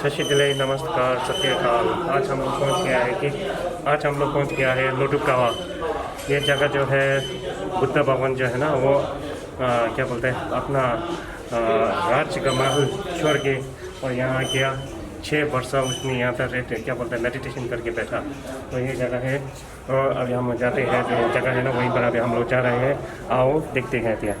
शशिदिले नमस्कार सत्यकाल। आज हम लोग पहुंच गया है लोटुकावा। ये जगह जो है बुद्ध भवन जो है ना वो क्या बोलते हैं अपना राज्य का महल छोड़ के और यहाँ गया 6 वर्ष उसने यहाँ पर रहते क्या बोलते हैं मेडिटेशन करके बैठा। तो ये जगह है और अभी हम जाते हैं जो जगह है ना वहीं पर अभी हम लोग जा रहे हैं। आओ देखते हैं क्या।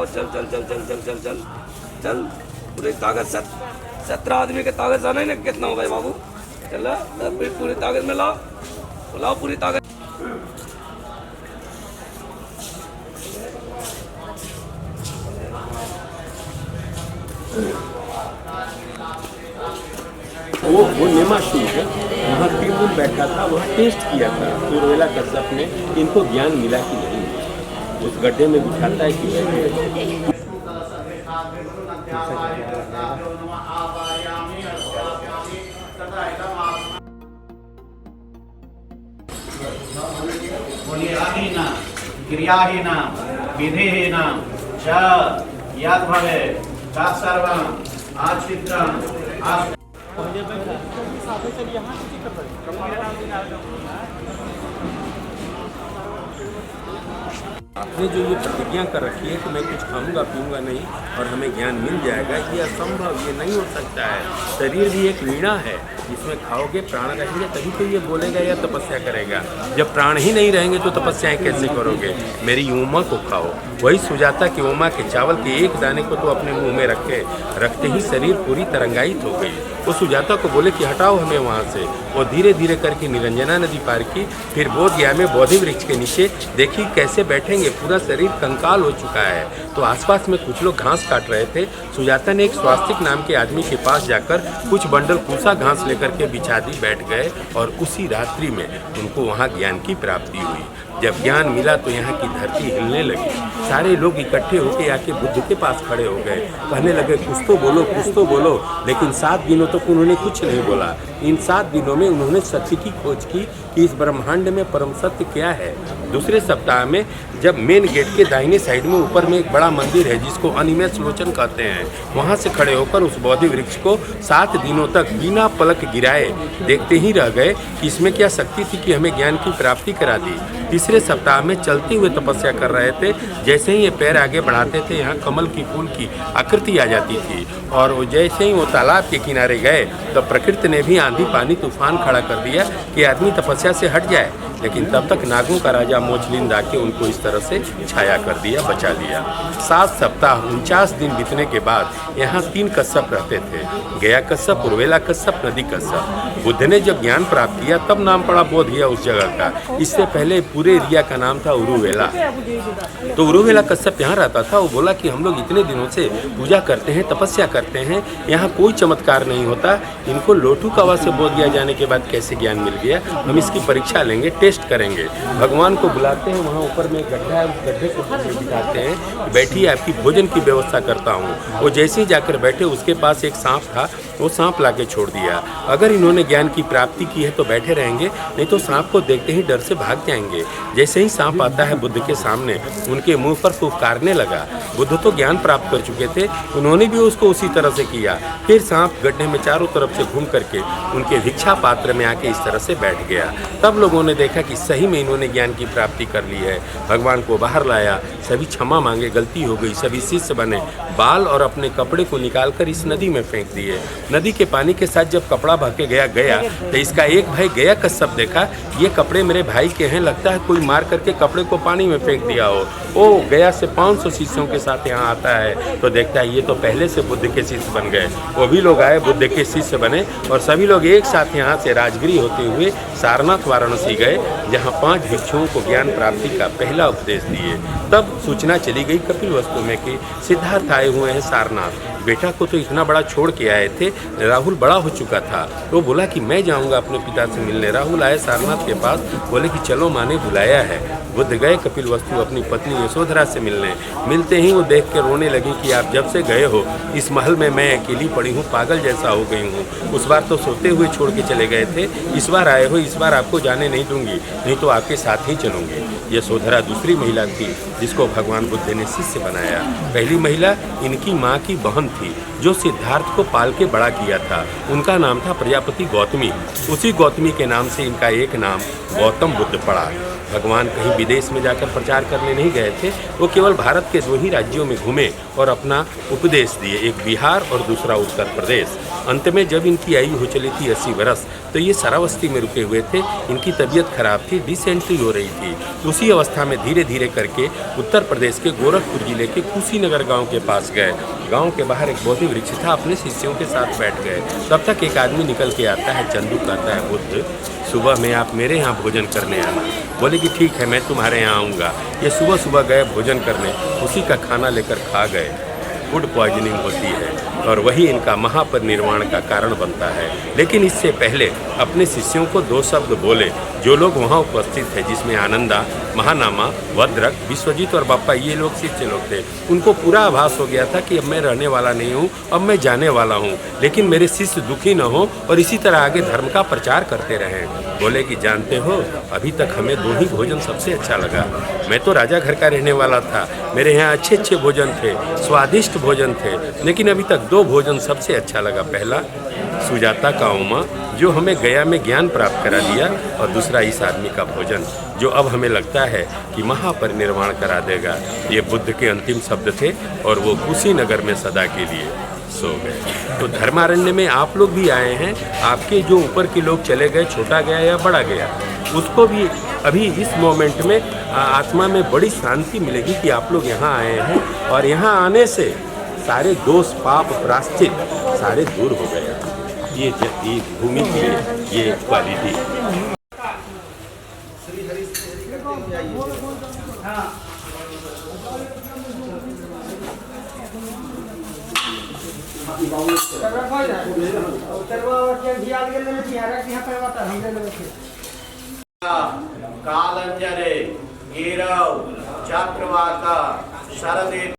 चल चल चल चल चल चल चल चल पूरी ताकत 17 आदमी के ताकत आना ही ना कितना हो भाई बाबू। चल पूरी ताकत में लाओ बुलाओ पूरी ताकत। वो नेमाशू है, वहाँ 3 दिन बैठा था, वहाँ टेस्ट किया था उर्वेला कश्यप ने, इनको ज्ञान मिला कि नहीं। उस गड्ढे में बिठाता है कि क्रियाहीन विधिहीन च यद् भवेत् तत्सर्वम् आचित्रम् आपने जो ये प्रतिज्ञा कर रखी है कि मैं कुछ खाऊंगा पीऊंगा नहीं और हमें ज्ञान मिल जाएगा, ये असंभव, ये नहीं हो सकता है। शरीर भी एक वीणा है, जिसमें खाओगे प्राण रहेंगे तभी तो ये बोलेगा या तपस्या करेगा। जब प्राण ही नहीं रहेंगे तो तपस्याएं कैसे करोगे। मेरी उमा को खाओ। वही सुजाता की उमा के चावल के एक दाने को तो अपने मुंह में रखते ही शरीर पूरी तरंगायित हो गई। वो सुजाता को बोले कि हटाओ हमें वहाँ से। वो धीरे धीरे करके निरंजना नदी पार की, फिर बोध गया में बोधि वृक्ष के नीचे देखी कैसे बैठेंगे, पूरा शरीर कंकाल हो चुका है। तो आसपास में कुछ लोग घास काट रहे थे। सुजाता ने एक स्वास्तिक नाम के आदमी के पास जाकर कुछ बंडल पूसा घास लेकर के बिछा दी, बैठ गए और उसी रात्रि में उनको वहाँ ज्ञान की प्राप्ति हुई। जब ज्ञान मिला तो यहाँ की धरती हिलने लगी। सारे लोग इकट्ठे होकर आके बुद्ध के पास खड़े हो गए, कहने लगे कुछ तो बोलो कुछ तो बोलो। लेकिन 7 दिनों तक उन्होंने कुछ नहीं बोला। इन 7 दिनों में उन्होंने सत्य की खोज की कि इस ब्रह्मांड में परम सत्य क्या है। दूसरे सप्ताह में जब मेन गेट के दाहिने साइड में ऊपर में एक बड़ा मंदिर है जिसको अनिमेष लोचन कहते हैं, वहाँ से खड़े होकर उस बोधि वृक्ष को 7 दिनों तक बिना पलक गिराए देखते ही रह गए कि इसमें क्या शक्ति थी कि हमें ज्ञान की प्राप्ति करा दी। तीसरे सप्ताह में चलते हुए तपस्या कर रहे थे। जैसे ही ये पैर आगे बढ़ाते थे यहाँ कमल की फूल की आकृति आ जाती थी और वो जैसे ही वो तालाब के किनारे गए तो प्रकृति ने भी आंधी पानी तूफान खड़ा कर दिया कि आदमी तपस्या से हट जाए। लेकिन तब तक नागों का राजा मोचलिंद आके उनको इस तरह से छाया कर दिया, बचा लिया। 7 सप्ताह 49 दिन बीतने के बाद यहाँ 3 कश्यप रहते थे, गया कश्यप, उर्वेला कश्यप, नदी कश्यप। बुद्ध ने जब ज्ञान प्राप्त किया तब नाम पड़ा बोधिया उस जगह का। इससे पहले पूरे एरिया का नाम था उरुवेला। तो उरुवेला कश्यप यहाँ रहता था। वो बोला कि हम लोग इतने दिनों से पूजा करते हैं, तपस्या करते हैं, यहाँ कोई चमत्कार नहीं होता। इनको लोटुकावा से बोध दिया जाने के बाद कैसे ज्ञान मिल गया, हम इसकी परीक्षा लेंगे, टेस्ट करेंगे। भगवान को बुलाते हैं, वहाँ ऊपर में एक गड्ढा है, उस गड्ढे को दिखाते हैं, बैठिए आपकी भोजन की व्यवस्था करता हूँ। वो जैसे ही जाकर बैठे उसके पास एक सांप था, वो सांप लाके छोड़ दिया। अगर इन्होंने ज्ञान की प्राप्ति की है तो बैठे रहेंगे, नहीं तो सांप को देखते ही डर से भाग जाएंगे। जैसे ही सांप आता है बुद्ध के सामने, उनके मुंह पर फुफकारने लगा। बुद्ध तो ज्ञान प्राप्त कर चुके थे, उन्होंने भी उसको उसी तरह से किया। फिर सांप गड्ढे में चारों तरफ से घूम करके उनके भिक्षा पात्र में आके इस तरह से बैठ गया। तब लोगों ने देखा कि सही में इन्होंने ज्ञान की प्राप्ति कर ली है। भगवान को बाहर लाया, सभी क्षमा मांगे, गलती हो गई, सभी शिष्य बने। बाल और अपने कपड़े को निकालकर इस नदी में फेंक दिए। नदी के पानी के साथ जब कपड़ा बह के गया तो इसका एक भाई गया कश्यप देखा, ये कपड़े मेरे भाई के हैं, लगता है कोई मार करके कपड़े को पानी में फेंक दिया हो। ओ गया से 500 शिष्यों के साथ यहाँ आता है तो देखता है ये तो पहले से बुद्ध के शिष्य बन गए। वो भी लोग आए, बुद्ध के शिष्य बने और सभी लोग एक साथ यहाँ से राजगिरी होते हुए सारनाथ वाराणसी गए जहाँ 5 भिक्षुओं को ज्ञान प्राप्ति का पहला उपदेश दिए। तब सूचना चली गई कपिलवस्तु में कि सिद्धार्थ आए हुए हैं सारनाथ। बेटा को तो इतना बड़ा छोड़ के आए थे, राहुल बड़ा हो चुका था। तो बोला कि मैं जाऊंगा अपने पिता से मिलने। राहुल आए सारनाथ के पास, बोले कि चलो माँ ने बुलाया है। बुद्ध गए कपिलवस्तु अपनी पत्नी यशोधरा से मिलने। मिलते ही वो देख के रोने लगी कि आप जब से गए हो इस महल में मैं अकेली पड़ी हूँ, पागल जैसा हो गई हूँ। उस बार तो सोते हुए छोड़ के चले गए थे, इस बार आए हो, इस बार आपको जाने नहीं दूंगी, नहीं तो आपके साथ ही चलूंगी। यशोधरा दूसरी महिला थी जिसको भगवान बुद्ध ने शिष्य बनाया। पहली महिला इनकी माँ की बहन थी जो सिद्धार्थ को पाल के बड़ा किया था। उनका नाम था प्रजापति गौतमी। उसी गौतमी के नाम से इनका एक नाम गौतम बुद्ध पड़ा। भगवान कहीं विदेश में जाकर प्रचार करने नहीं गए थे, वो केवल भारत के 2 ही राज्यों में घूमे और अपना उपदेश दिए, एक बिहार और दूसरा उत्तर प्रदेश। अंत में जब इनकी आयु हो चली थी 80 वर्ष, तो ये शरावस्ती में रुके हुए थे। इनकी तबीयत खराब थी, डिसेंट्री हो रही थी। उसी अवस्था में धीरे धीरे करके उत्तर प्रदेश के गोरखपुर जिले के कुशीनगर गांव के पास गए। गांव के बाहर एक बोधि वृक्ष था, अपने शिष्यों के साथ बैठ गए। तब तक एक आदमी निकल के आता है, चंदू कहता है, बुद्ध सुबह में आप मेरे यहाँ भोजन करने आना। बोले कि ठीक है, मैं तुम्हारे यहाँ आऊँगा। ये सुबह सुबह गए भोजन करने, उसी का खाना लेकर खा गए। फूड पॉइजनिंग होती है और वही इनका महापरिनिर्वाण का कारण बनता है। लेकिन इससे पहले अपने शिष्यों को 2 शब्द बोले जो लोग वहाँ उपस्थित थे, जिसमें आनंदा, महानामा, वद्रक, विश्वजीत और बाप्पा, ये लोग शिष्य लोग थे। उनको पूरा आभास हो गया था कि अब मैं रहने वाला नहीं हूँ, अब मैं जाने वाला हूँ, लेकिन मेरे शिष्य दुखी न हो और इसी तरह आगे धर्म का प्रचार करते रहें। बोले कि जानते हो, अभी तक हमें 2 ही भोजन सबसे अच्छा लगा। मैं तो राजा घर का रहने वाला था, मेरे यहाँ अच्छे अच्छे भोजन थे, स्वादिष्ट भोजन थे, लेकिन अभी तक 2 भोजन सबसे अच्छा लगा। पहला सुजाता का उमा जो हमें गया में ज्ञान प्राप्त करा दिया, और दूसरा इस आदमी का भोजन जो अब हमें लगता है कि महापरिनिर्वाण करा देगा। ये बुद्ध के अंतिम शब्द थे और वो कुशीनगर में सदा के लिए सो गए। तो धर्मारण्य में आप लोग भी आए हैं, आपके जो ऊपर के लोग चले गए, छोटा गया या बड़ा गया, उसको भी अभी इस मोमेंट में आत्मा में बड़ी शांति मिलेगी कि आप लोग यहाँ आए हैं और यहाँ आने से सारे दोष पाप प्रायश्चित सारे दूर हो गए। ये भूमि की ये क्वालिटी। कालंजरे गिरव चक्रवाका शरदे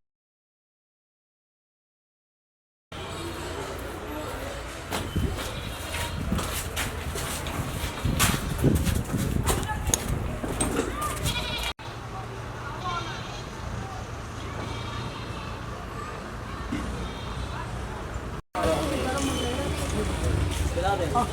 हाँ